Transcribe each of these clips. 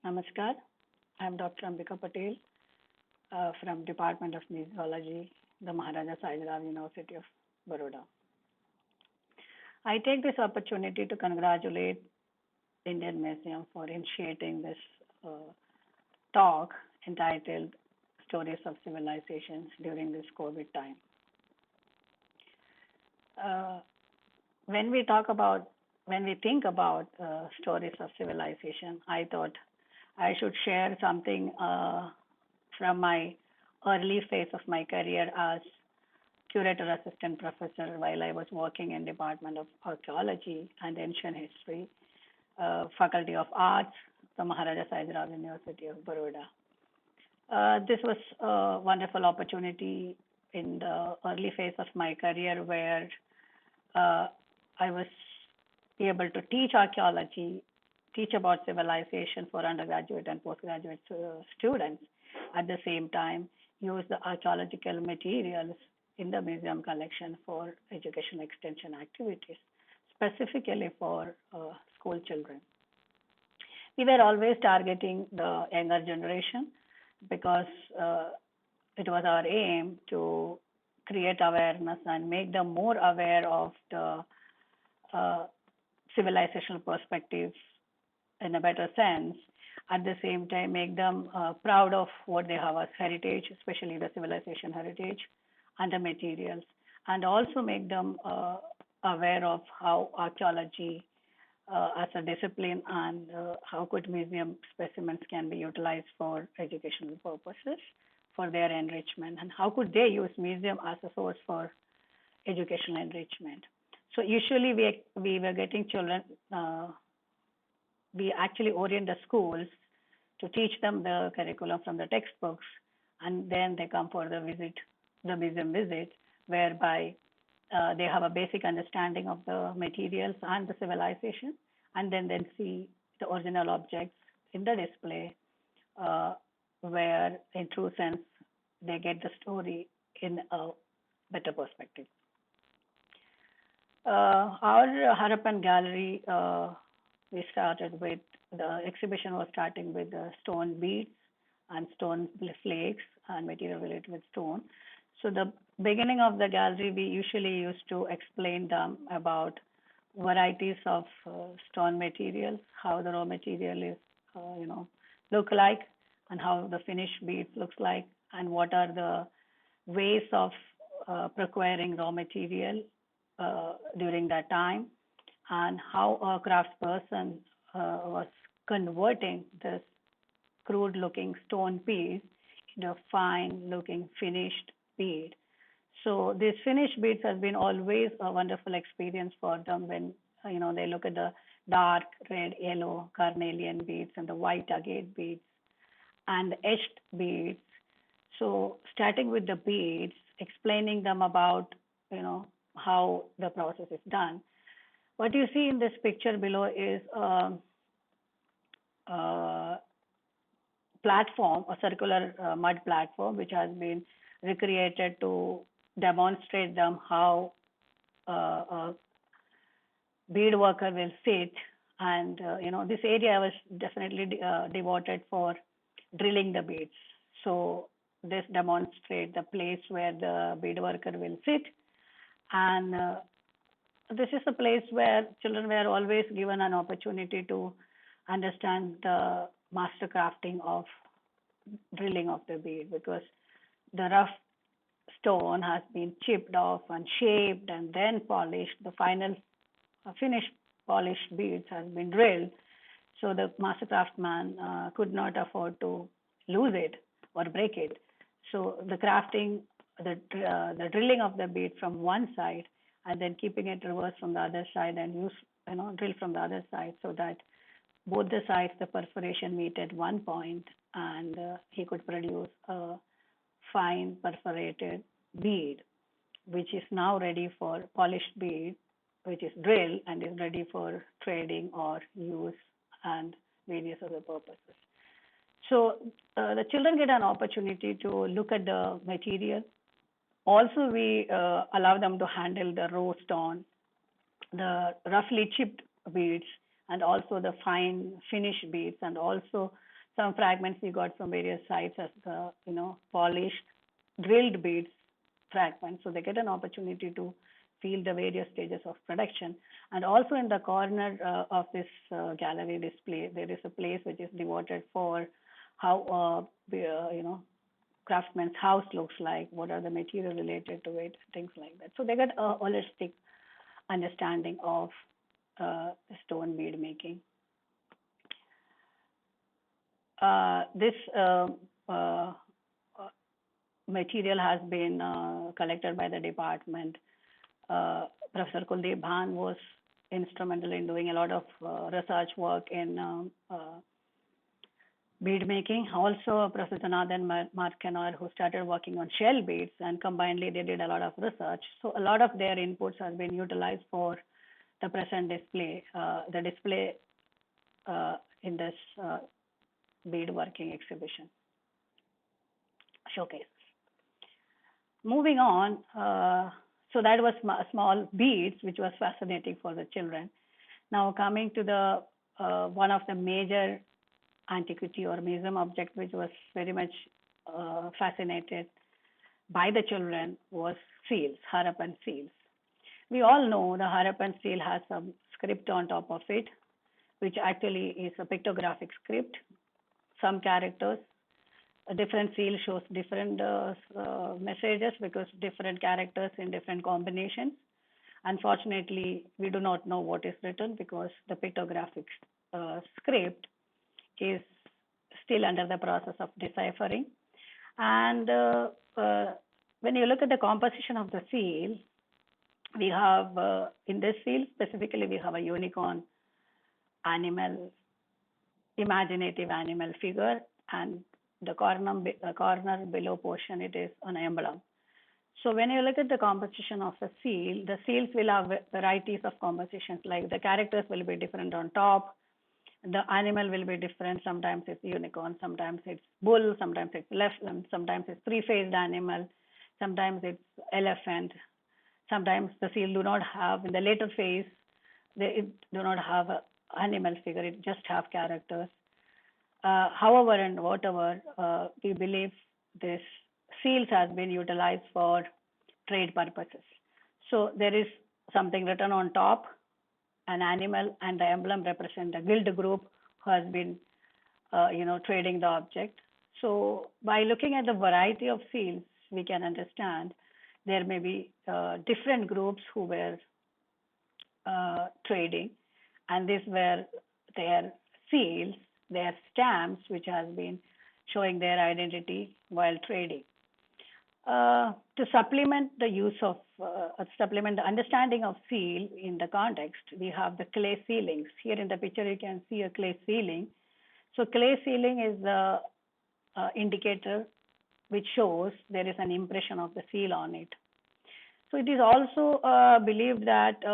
Namaskar. I'm Dr. Ambika Patel from Department of Meteorology, the Maharaja Sahilram University of Baroda. I take this opportunity to congratulate Indian Museum for initiating this uh, talk entitled Stories of Civilizations during this COVID time. Uh, when we talk about, when we think about stories of civilization, I thought I should share something from my early phase of my career as curator assistant professor while I was working in Department of Archaeology and Ancient History, Faculty of Arts, the Maharaja Sahibram University of Baroda. This was a wonderful opportunity in the early phase of my career where uh, I was able to teach archaeology, teach about civilization for undergraduate and postgraduate students. At the same time, use the archaeological materials in the museum collection for education extension activities, specifically for school children. We were always targeting the younger generation because it was our aim to create awareness and make them more aware of the uh, civilizational perspectives in a better sense. At the same time, make them proud of what they have as heritage, especially the civilization heritage and the materials, and also make them aware of how archaeology as a discipline and how good museum specimens can be utilized for educational purposes for their enrichment, and how could they use museum as a source for educational enrichment. So usually we were getting children, we actually orient the schools to teach them the curriculum from the textbooks, and then they come for the museum visit, whereby they have a basic understanding of the materials and the civilization, and then see the original objects in the display, uh, where in true sense they get the story in a better perspective. Our Harappan gallery, we started with the exhibition was starting with the stone beads and stone flakes and material related with stone. So the beginning of the gallery, we usually used to explain them about varieties of stone materials, how the raw material is, look like, and how the finished beads looks like, and what are the ways of procuring raw material during that time, and how a craftsperson was converting this crude looking stone piece into a fine looking finished bead. So these finished beads has been always a wonderful experience for them when they look at the dark red, yellow carnelian beads and the white agate beads and the etched beads. So starting with the beads, explaining them about how the process is done. What you see in this picture below is a platform, a circular mud platform, which has been recreated to demonstrate them how a bead worker will sit. And this area was definitely devoted for drilling the beads. So this demonstrates the place where the bead worker will sit, and this is a place where children were always given an opportunity to understand the master crafting of drilling of the bead, because the rough stone has been chipped off and shaped and then polished. The final finished polished beads has been drilled. So the master craftsman could not afford to lose it or break it. So the crafting, the drilling of the bead from one side and then keeping it reversed from the other side and drill from the other side, so that both the sides the perforation meet at one point, and he could produce a fine perforated bead, which is now ready for polished bead, which is drilled and is ready for trading or use and various other purposes. So the children get an opportunity to look at the material. Also, we allow them to handle the raw stone, the roughly chipped beads, and also the fine finished beads, and also Some fragments we got from various sites as the, polished, drilled beads fragments. So they get an opportunity to feel the various stages of production. And also in the corner of this gallery display, there is a place which is devoted for how, craftsman's house looks like, what are the material related to it, things like that. So they get a holistic understanding of stone bead making. This material has been collected by the department. Professor Kuldeep Bhan was instrumental in doing a lot of research work in bead making. Also, Professor Nathan Markenor, who started working on shell beads, and combinedly they did a lot of research. So a lot of their inputs have been utilized for the present display, the display in this bead working exhibition showcase. Moving on, so that was small beads, which was fascinating for the children. Now coming to the one of the major antiquity or museum object which was very much fascinated by the children was seals, Harappan seals. We all know the Harappan seal has some script on top of it, which actually is a pictographic script, some characters. A different seal shows different messages because different characters in different combinations. Unfortunately, we do not know what is written because the pictographic script is still under the process of deciphering. And when you look at the composition of the seal, we have, in this seal specifically, we have a unicorn animal, imaginative animal figure, and the corner below portion, it is an emblem. So when you look at the composition of a seal, the seals will have varieties of compositions, like the characters will be different on top, the animal will be different. Sometimes it's unicorn, sometimes it's bull, sometimes it's sometimes it's three-faced animal, sometimes it's elephant. Sometimes the seal do not have, in the later phase, they do not have an animal figure, it just have characters. However and whatever, we believe this seals has been utilized for trade purposes. So there is something written on top, an animal, and the emblem represent a guild group who has been, trading the object. So by looking at the variety of seals, we can understand there may be different groups who were trading, and these were their seals, their stamps, which has been showing their identity while trading. To supplement the use of, supplement the understanding of seal in the context, we have the clay sealings. Here in the picture, you can see a clay sealing. So clay sealing is the indicator which shows there is an impression of the seal on it. So it is also believed that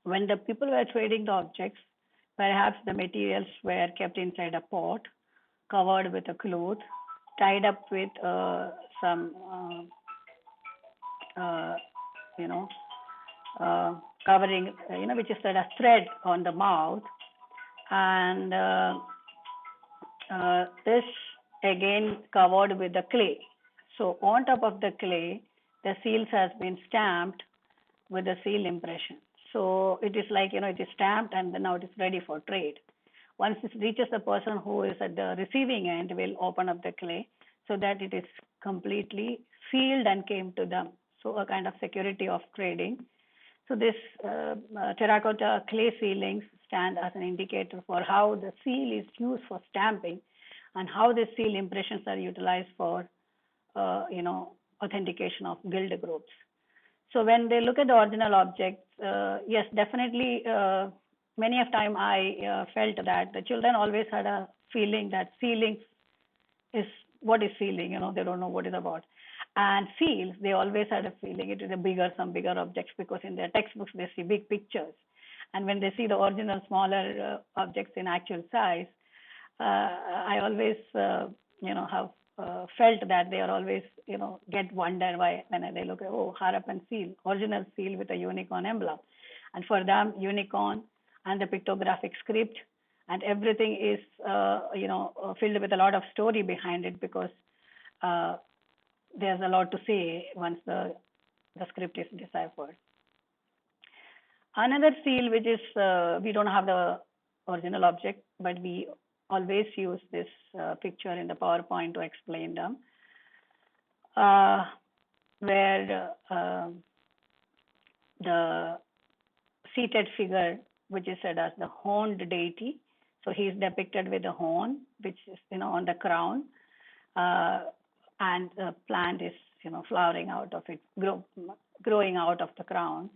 when the people were trading the objects, perhaps the materials were kept inside a pot, covered with a cloth, tied up with some, covering, which is a thread on the mouth. And this again covered with the clay. So on top of the clay, the seals has been stamped with the seal impression. So it is like, it is stamped and then now it is ready for trade. Once it reaches the person who is at the receiving end, will open up the clay so that it is completely sealed and came to them. So a kind of security of trading. So this terracotta clay sealings stand as an indicator for how the seal is used for stamping and how the seal impressions are utilized for, authentication of guild groups. So when they look at the original objects, yes, definitely, many of time I felt that the children always had a feeling that sealing is, what is sealing, they don't know what it's about. And seals, they always had a feeling it is some bigger objects, because in their textbooks they see big pictures. And when they see the original smaller objects in actual size, I always, have felt that they are always, get wonder why when they look at, Harappan seal, original seal with a unicorn emblem. And for them, unicorn and the pictographic script and everything is filled with a lot of story behind it, because uh, there's a lot to say once the script is deciphered. Another seal, which is we don't have the original object, but we always use this picture in the PowerPoint to explain them, uh, where the seated figure, which is said as the horned deity. So he is depicted with a horn, which is on the crown, uh, and the plant is flowering out of it, growing out of the crown,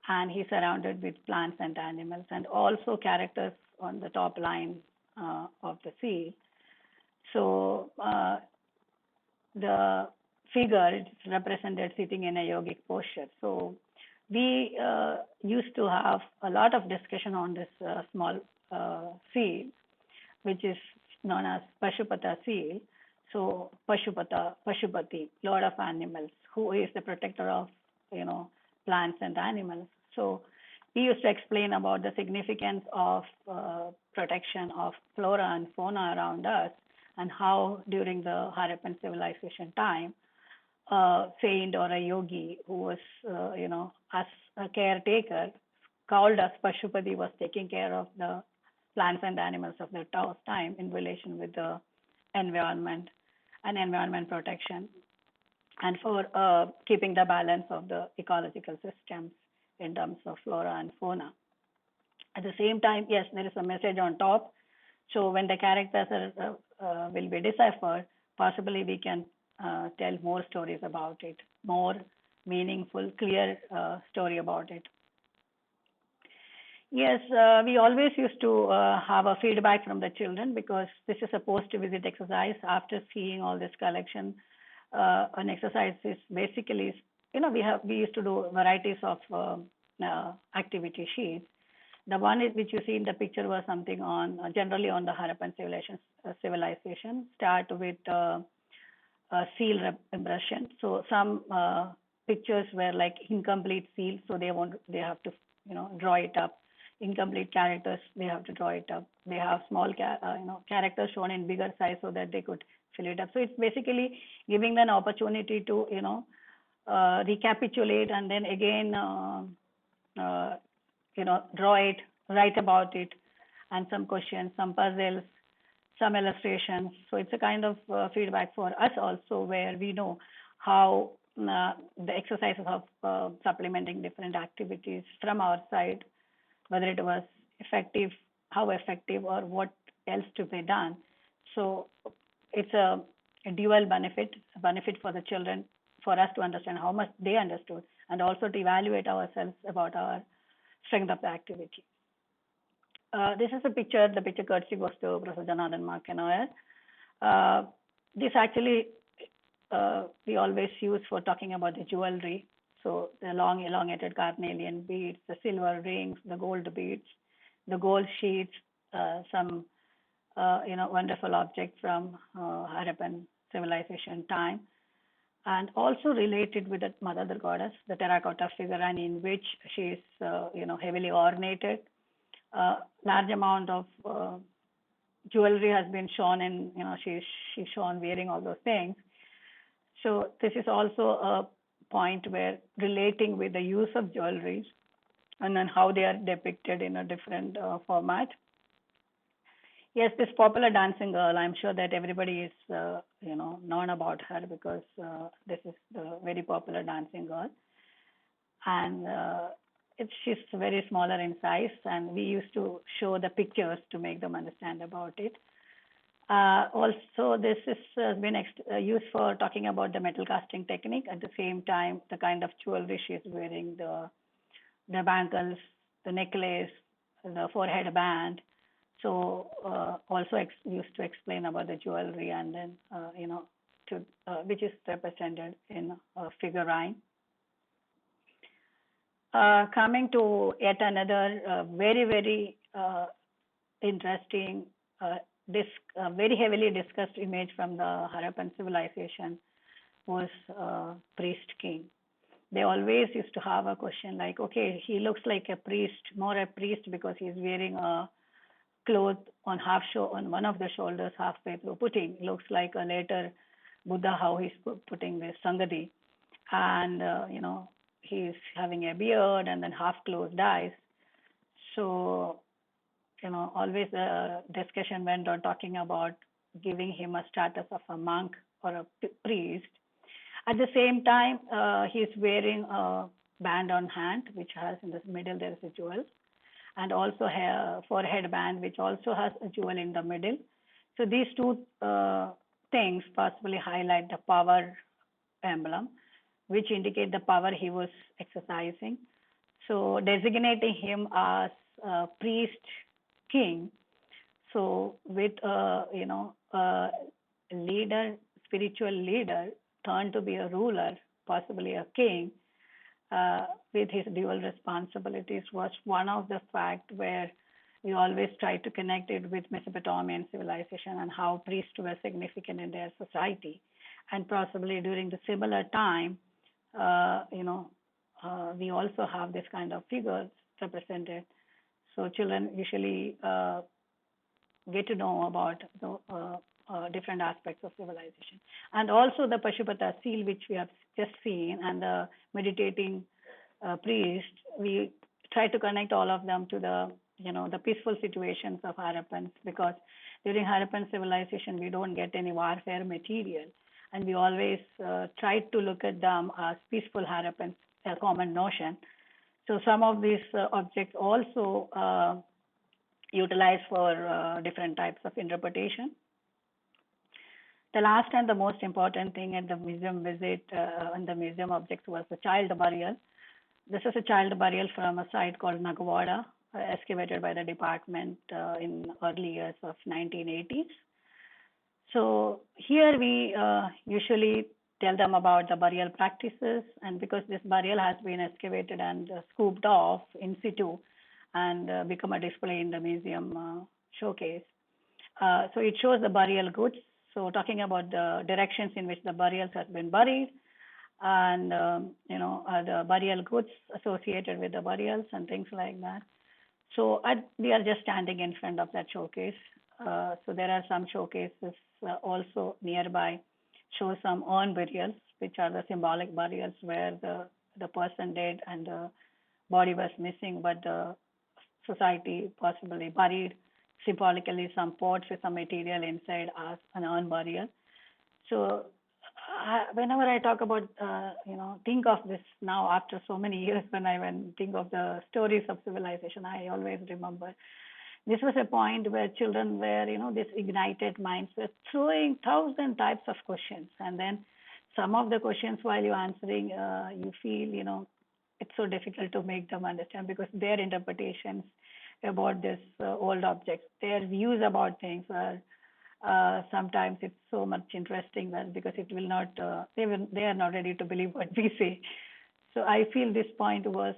and he's surrounded with plants and animals, and also characters on the top line of the seal. So the figure is represented sitting in a yogic posture. So we used to have a lot of discussion on this small seal, which is known as Pashupata seal. So Pashupati, Lord of Animals, who is the protector of plants and animals. So we used to explain about the significance of protection of flora and fauna around us, and how during the Harappan civilization time, a saint or a yogi who was, as a caretaker, called as Pashupati, was taking care of the plants and animals of the time in relation with the environment and environment protection, and for keeping the balance of the ecological systems in terms of flora and fauna. At the same time, yes, there is a message on top. So when the characters will be deciphered, possibly we can tell more stories about it, more meaningful, clear story about it. Yes, we always used to have a feedback from the children, because this is a post-visit exercise. After seeing all this collection, an exercise is basically, we used to do varieties of activity sheets. The one which you see in the picture was something on generally on the Harappan civilization. Start with seal impression. So some pictures were like incomplete seals, so they have to draw it up. Incomplete characters, they have to draw it up. They have small characters shown in bigger size so that they could fill it up. So it's basically giving them an opportunity to recapitulate, and then again draw it, write about it, and some questions, some puzzles, some illustrations. So it's a kind of feedback for us also, where we know how the exercises of supplementing different activities from our side, whether it was effective, how effective, or what else to be done. So it's a dual benefit, a benefit for the children, for us to understand how much they understood, and also to evaluate ourselves about our strength of the activity. This is a picture. The picture courtesy goes to Professor Janardhan Markenoyer. This actually we always use for talking about the jewelry. So the long elongated carnelian beads, the silver rings, the gold beads, the gold sheets, some wonderful object from Harappan civilization time, and also related with the mother goddess, the terracotta figure, and in which she is heavily ornated. Large amount of jewelry has been shown, and she's shown wearing all those things. So this is also a point where relating with the use of jewelry, and then how they are depicted in a different format. Yes, this popular dancing girl, I'm sure that everybody is known about her, because this is the very popular dancing girl, and she's very smaller in size, and we used to show the pictures to make them understand about it. Also, this has been used for talking about the metal casting technique. At the same time, the kind of jewelry she's wearing, the bangles, the necklace, the forehead band. So also used to explain about the jewelry, and then which is represented in a figurine. Coming to yet another very, very interesting, very heavily discussed image from the Harappan civilization was priest king. They always used to have a question like, okay, he looks like a priest, more a priest, because he's wearing a cloth on on one of the shoulders halfway through putting. Looks like a later Buddha, how he's putting this Sangati. And, he's having a beard and then half closed eyes. So, always the discussion went on talking about giving him a status of a monk or a priest. At the same time, he's wearing a band on hand, which has in the middle there is a jewel, and also a forehead band, which also has a jewel in the middle. So these two things possibly highlight the power emblem, which indicate the power he was exercising. So designating him as a priest king. So with a leader, spiritual leader, turned to be a ruler, possibly a king, with his dual responsibilities was one of the fact where we always try to connect it with Mesopotamian civilization and how priests were significant in their society. And possibly during the similar time, we also have this kind of figures represented. So children usually get to know about the different aspects of civilization. And also the Pashupata seal, which we have just seen, and the meditating priest, we try to connect all of them to the peaceful situations of Harappans, because during Harappan civilization, we don't get any warfare material. And we always try to look at them as peaceful Harappans, a common notion. So some of these objects also utilized for different types of interpretation. The last and the most important thing at the museum visit and the museum objects was the child burial. This is a child burial from a site called Nagwada, excavated by the department in early years of 1980s. So here we usually tell them about the burial practices, and because this burial has been excavated and scooped off in situ and become a display in the museum showcase. So it shows the burial goods. So talking about the directions in which the burials has been buried, and the burial goods associated with the burials and things like that. So we are just standing in front of that showcase. So there are some showcases also nearby, show some urn burials, which are the symbolic burials where the person dead and the body was missing, but the society possibly buried symbolically some pots with some material inside as an urn burial. So whenever I talk about, think of this now after so many years, when I think of the stories of civilization, I always remember this was a point where children were, this ignited minds were throwing 1,000 types of questions. And then some of the questions while you're answering, you feel, it's so difficult to make them understand because their interpretations about this old objects, their views about things are sometimes it's so much interesting because it will not, they are not ready to believe what we say. So I feel this point was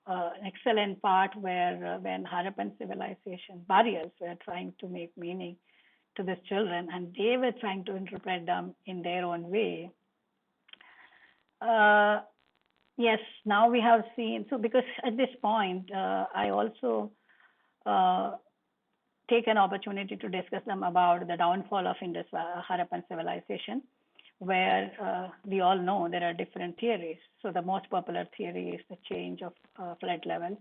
an excellent part where when Harappan civilization burials were trying to make meaning to these children and they were trying to interpret them in their own way. Yes, now we have seen, so because at this point, I also take an opportunity to discuss them about the downfall of Indus Harappan civilization, where we all know there are different theories. So the most popular theory is the change of flood levels.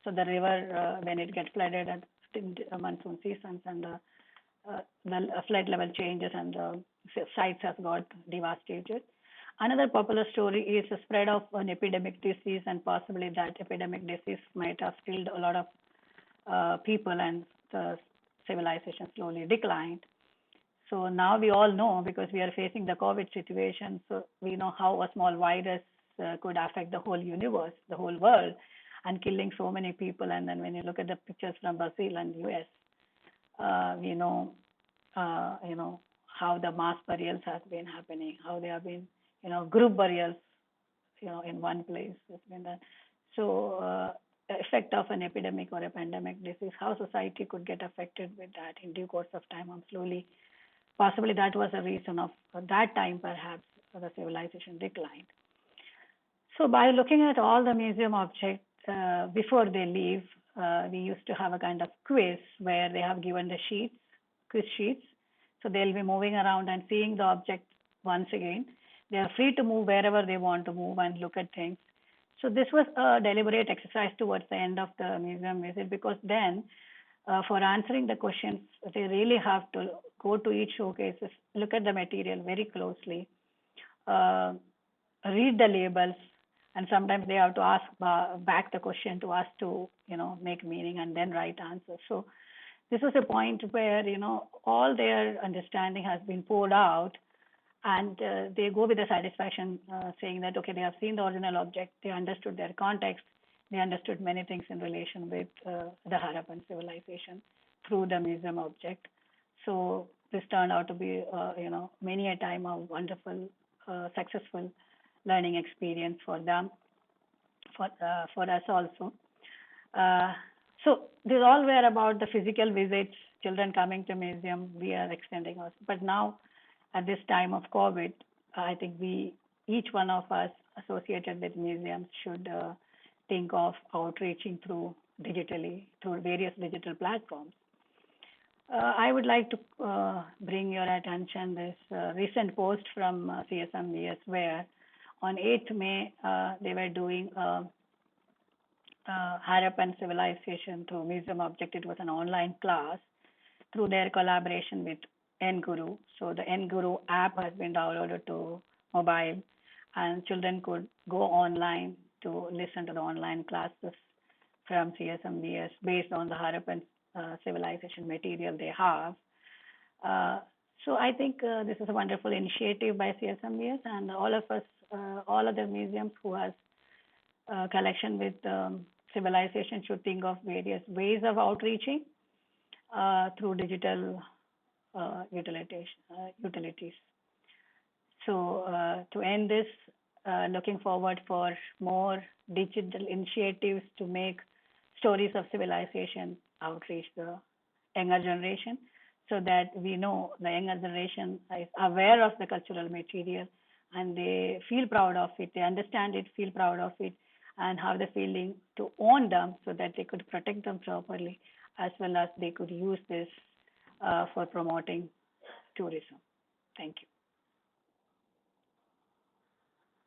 So the river, when it gets flooded at monsoon seasons, and the flood level changes and the sites have got devastated. Another popular story is the spread of an epidemic disease, and possibly that epidemic disease might have killed a lot of people, and the civilization slowly declined. So now we all know, because we are facing the COVID situation, so we know how a small virus could affect the whole universe, the whole world, and killing so many people. And then when you look at the pictures from Brazil and US, we know, how the mass burials have been happening, how they have been, group burials, in one place has been done. So the effect of an epidemic or a pandemic disease, how society could get affected with that in due course of time, and slowly, possibly that was a reason of that time perhaps the civilization declined. So by looking at all the museum objects before they leave, we used to have a kind of quiz where they have given the sheets, quiz sheets. So they'll be moving around and seeing the object once again. They are free to move wherever they want to move and look at things. So this was a deliberate exercise towards the end of the museum visit, because then for answering the questions, they really have to go to each showcase, look at the material very closely, uh, read the labels, and sometimes they have to ask back the question to us to, make meaning and then write answers. So this was a point where, all their understanding has been poured out, and they go with the satisfaction, saying that, okay, they have seen the original object, they understood their context, they understood many things in relation with the Harappan civilization through the museum object. So this turned out to be, many a time a wonderful, successful learning experience for them, for us also. Uh, so these all were about the physical visits, children coming to museum. We are extending us, but now at this time of COVID, I think each one of us associated with museums should think of outreaching through digitally, through various digital platforms. I would like to bring your attention this recent post from CSMBS, where on 8th May they were doing Harappan civilization through museum object. It was an online class through their collaboration with NGuru. So the NGuru app has been downloaded to mobile, and children could go online to listen to the online classes from CSMBS based on the Harappan civilization material they have. Uh, so I think this is a wonderful initiative by CSMBS, and all of us, all other museums who has collection with civilization should think of various ways of outreaching through digital utilities. So to end this, looking forward for more digital initiatives to make stories of civilization outreach the younger generation, so that we know the younger generation is aware of the cultural material and they feel proud of it, they understand it, feel proud of it, and have the feeling to own them so that they could protect them properly, as well as they could use this for promoting tourism. Thank you.